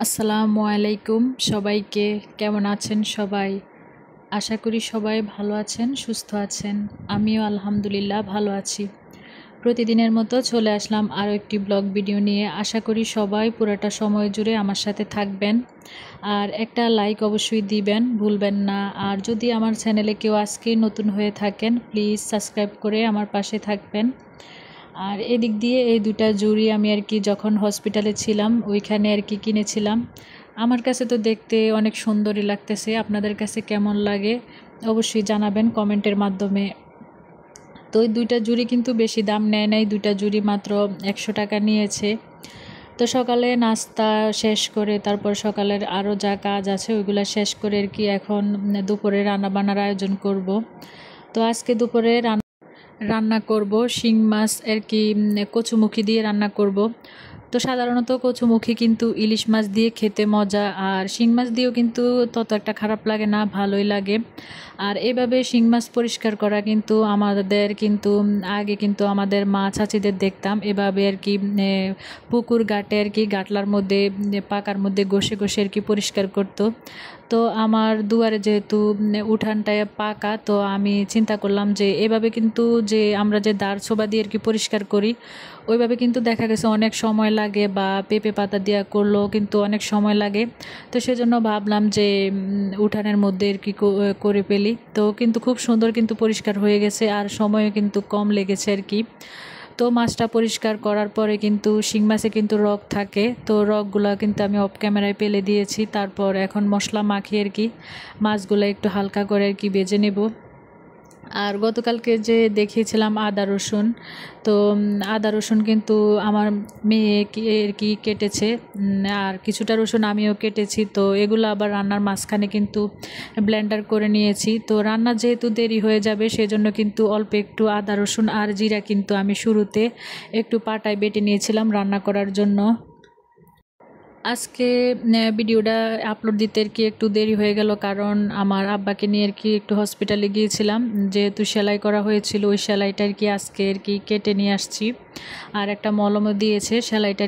আসসালামু আলাইকুম সবাইকে। কেমন আছেন সবাই? আশা করি সবাই ভালো আছেন, সুস্থ আছেন। আমিও আলহামদুলিল্লাহ ভালো আছি। প্রতিদিনের মতো চলে আসলাম আরও একটি ব্লগ ভিডিও নিয়ে। আশা করি সবাই পুরোটা সময় জুড়ে আমার সাথে থাকবেন। আর একটা লাইক অবশ্যই দিবেন, ভুলবেন না। আর যদি আমার চ্যানেলে কেউ আজকেই নতুন হয়ে থাকেন, প্লিজ সাবস্ক্রাইব করে আমার পাশে থাকবেন। আর এদিক দিয়ে এই দুটা জুড়ি আমি যখন হসপিটালে ছিলাম ওইখানে কিনেছিলাম। আমার কাছে তো দেখতে অনেক সুন্দরই লাগতেছে। আপনাদের কাছে কেমন লাগে অবশ্যই জানাবেন কমেন্টের মাধ্যমে। তো ওই দুইটা জুড়ি কিন্তু বেশি দাম নেয় নাই, দুইটা জুড়ি মাত্র 100 টাকা নিয়েছে। তো সকালে নাস্তা শেষ করে তারপর সকালের আরও যা কাজ আছে ওইগুলো শেষ করে এখন দুপুরে রান্নাবান্নার আয়োজন করব। তো আজকে দুপুরে রান্না করব শিং মাছ কচুমুখী দিয়ে রান্না করব। তো সাধারণত কচুমুখী কিন্তু ইলিশ মাছ দিয়ে খেতে মজা, আর শিং মাছ দিয়েও কিন্তু তত একটা খারাপ লাগে না, ভালোই লাগে। আর এভাবে শিং মাছ পরিষ্কার করা কিন্তু আগে আমাদের মা চাচিদের দেখতাম এভাবে পুকুর ঘাটে গাটলার মধ্যে পাকার মধ্যে ঘষে ঘষে পরিষ্কার করতো। তো আমার দুয়ারে যেহেতু উঠানটায় পাকা, তো আমি চিন্তা করলাম যে এভাবে কিন্তু যে আমরা যে দাঁড় ছোবা দিয়ে পরিষ্কার করি ওইভাবে কিন্তু দেখা গেছে অনেক সময় লাগে, বা পেঁপে পাতা দেওয়া করলেও কিন্তু অনেক সময় লাগে। তো সেজন্য ভাবলাম যে উঠানের মধ্যে করে ফেলি। তো কিন্তু খুব সুন্দর পরিষ্কার হয়ে গেছে, আর সময়ও কিন্তু কম লেগেছে তো মাছটা পরিষ্কার করার পরে শিং মাছে রগ থাকে, তো রগগুলো আমি অফ ক্যামেরায় ফেলে দিয়েছি। তারপর এখন মশলা মাখিয়ে মাছগুলো একটু হালকা করে ভেজে নেব। আর গতকালকে যে দেখিয়েছিলাম আদা রসুন, তো আদা রসুন কিন্তু আমার মেয়ে কেটেছে, আর কিছুটা রসুন আমিও কেটেছি। তো এগুলো আবার রান্নার মাঝখানে ব্লেন্ডার করে নিয়েছি। তো রান্না যেহেতু দেরি হয়ে যাবে সেজন্য অল্প একটু আদা রসুন আর জিরা আমি শুরুতে একটু পাটায় বেটে নিয়েছিলাম রান্না করার জন্য। আজকে ভিডিওটা আপলোড দিতে একটু দেরি হয়ে গেল, কারণ আমার আব্বাকে নিয়ে একটু হসপিটালে গিয়েছিলাম। যেহেতু সেলাই করা হয়েছিল ওই সেলাইটা আজকে কেটে নিয়ে আসছি। আর একটা মলমও দিয়েছে, সেলাইটা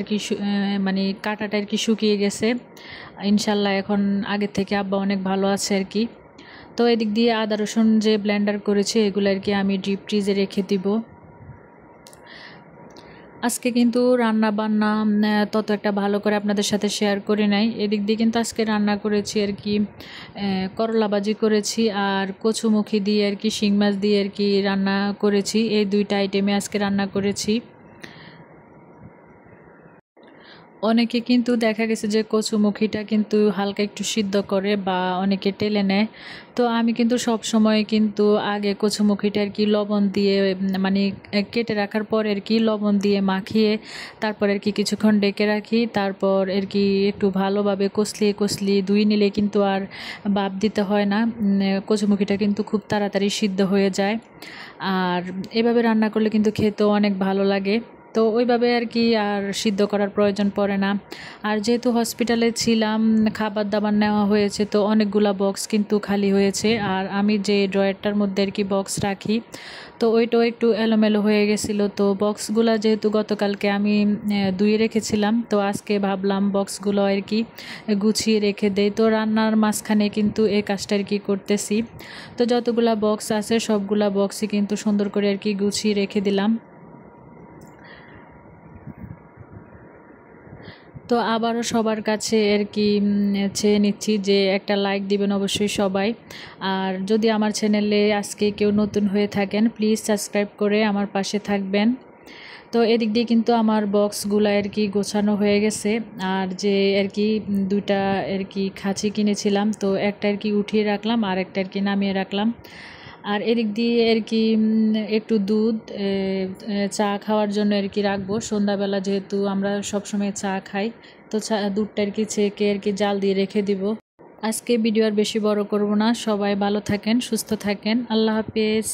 মানে কাটাটা শুকিয়ে গেছে। ইনশাল্লাহ এখন আগের থেকে আব্বা অনেক ভালো আছে তো এদিক দিয়ে আদা রসুন যে ব্লেন্ডার করেছে এগুলো আমি ডিপ ফ্রিজে রেখে দিব। আজকে রান্না বান্না তত একটা ভালো করে আপনাদের সাথে শেয়ার করি নাই। এদিক দিয়ে আজকে রান্না করেছি করলা ভাজি করেছি, আর কচুমুখী দিয়ে শিং মাছ দিয়ে রান্না করেছি। এই দুইটা আইটেমে আজকে রান্না করেছি। অনেকে দেখা গেছে যে কচুমুখিটা হালকা একটু সিদ্ধ করে, বা অনেকে টেলে নেয়। তো আমি সব সময় আগে কচুমুখিটা লবণ দিয়ে মানে কেটে রাখার পর লবণ দিয়ে মাখিয়ে তারপর কিছুক্ষণ ডেকে রাখি। তারপর একটু ভালোভাবে কষলিয়ে ধুয়ে নিলে আর ভাপ দিতে হয় না। কচুমুখিটা খুব তাড়াতাড়ি সিদ্ধ হয়ে যায়, আর এভাবে রান্না করলে খেতেও অনেক ভালো লাগে। তো ওইভাবে আর সিদ্ধ করার প্রয়োজন পড়ে না। আর যেহেতু হসপিটালে ছিলাম খাবার দাবার নেওয়া হয়েছে, তো অনেকগুলা বক্স খালি হয়েছে। আর আমি যে ড্রয়ারটার মধ্যে বক্স রাখি, তো ওইটাও একটু এলোমেলো হয়ে গেছিলো। তো বক্সগুলো যেহেতু গতকালকে আমি ধুয়ে রেখেছিলাম, তো আজকে ভাবলাম বক্সগুলো গুছিয়ে রেখে দেই। তো রান্নার মাঝখানে এই কাজটা করতেছি। তো যতগুলা বক্স আছে সবগুলা বক্সই সুন্দর করে গুছিয়ে রেখে দিলাম। তো আবারও সবার কাছে চেয়ে নিচ্ছি যে একটা লাইক দিবেন অবশ্যই সবাই। আর যদি আমার চ্যানেলে আজকে কেউ নতুন হয়ে থাকেন, প্লিজ সাবস্ক্রাইব করে আমার পাশে থাকবেন। তো এদিক দিয়ে আমার বক্সগুলো গোছানো হয়ে গেছে। আর যে দুইটা খাঁচি কিনেছিলাম, তো একটা উঠিয়ে রাখলাম আর একটা নামিয়ে রাখলাম। আর এদিক দিয়ে একটু দুধ চা খাওয়ার জন্য রাখবো। সন্ধ্যাবেলা যেহেতু আমরা সবসময় চা খাই, তো দুধটা ছেঁকে জাল দিয়ে রেখে দিব। আজকে ভিডিও আর বেশি বড় করব না। সবাই ভালো থাকেন, সুস্থ থাকেন। আল্লাহ হাফেজ।